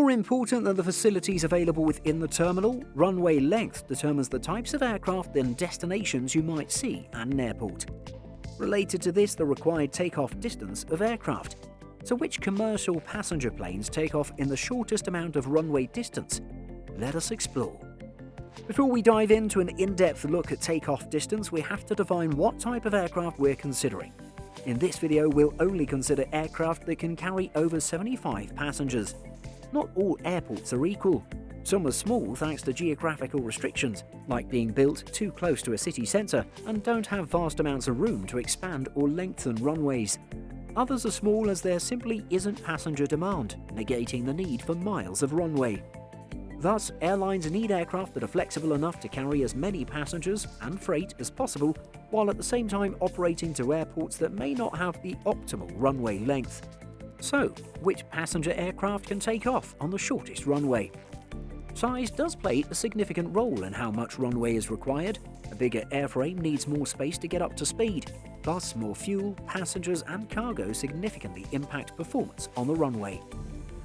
More important than the facilities available within the terminal, runway length determines the types of aircraft and destinations you might see at an airport. Related to this, the required takeoff distance of aircraft. So which commercial passenger planes take off in the shortest amount of runway distance? Let us explore. Before we dive into an in-depth look at takeoff distance, we have to define what type of aircraft we're considering. In this video, we'll only consider aircraft that can carry over 75 passengers. Not all airports are equal. Some are small thanks to geographical restrictions, like being built too close to a city centre and don't have vast amounts of room to expand or lengthen runways. Others are small as there simply isn't passenger demand, negating the need for miles of runway. Thus, airlines need aircraft that are flexible enough to carry as many passengers and freight as possible, while at the same time operating to airports that may not have the optimal runway length. So, which passenger aircraft can take off on the shortest runway? Size does play a significant role in how much runway is required. A bigger airframe needs more space to get up to speed. Plus, more fuel, passengers and cargo significantly impact performance on the runway.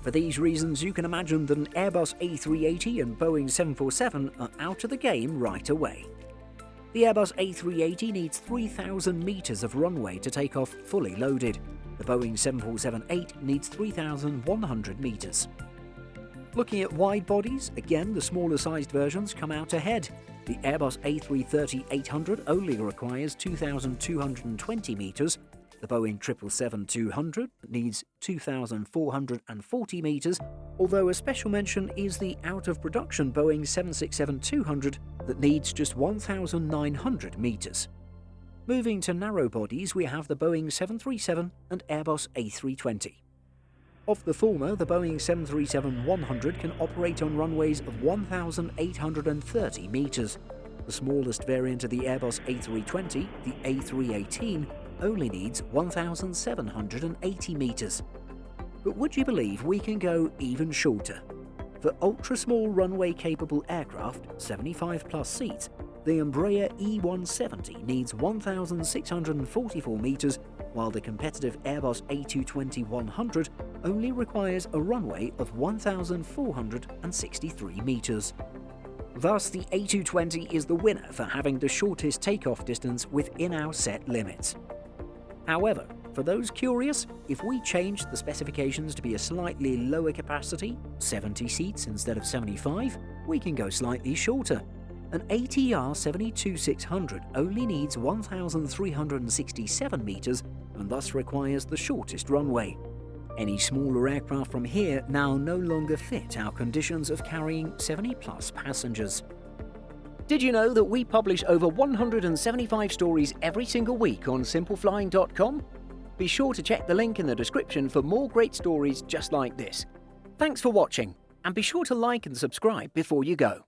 For these reasons, you can imagine that an Airbus A380 and Boeing 747 are out of the game right away. The Airbus A380 needs 3,000 meters of runway to take off fully loaded. The Boeing 747-8 needs 3,100 meters. Looking at wide bodies, again the smaller sized versions come out ahead. The Airbus A330-800 only requires 2,220 meters. The Boeing 777-200 needs 2,440 meters, although a special mention is the out-of-production Boeing 767-200 that needs just 1,900 meters. Moving to narrow bodies, we have the Boeing 737 and Airbus A320. Of the former, the Boeing 737-100 can operate on runways of 1,830 meters. The smallest variant of the Airbus A320, the A318, only needs 1,780 meters. But would you believe we can go even shorter? For ultra-small runway-capable aircraft, 75-plus seats, the Embraer E170 needs 1,644 meters, while the competitive Airbus A220-100 only requires a runway of 1,463 meters. Thus, the A220 is the winner for having the shortest takeoff distance within our set limits. However, for those curious, if we change the specifications to be a slightly lower capacity, 70 seats instead of 75, we can go slightly shorter. An ATR 72-600 only needs 1,367 meters and thus requires the shortest runway. Any smaller aircraft from here now no longer fit our conditions of carrying 70-plus passengers. Did you know that we publish over 175 stories every single week on simpleflying.com? Be sure to check the link in the description for more great stories just like this. Thanks for watching, and be sure to like and subscribe before you go.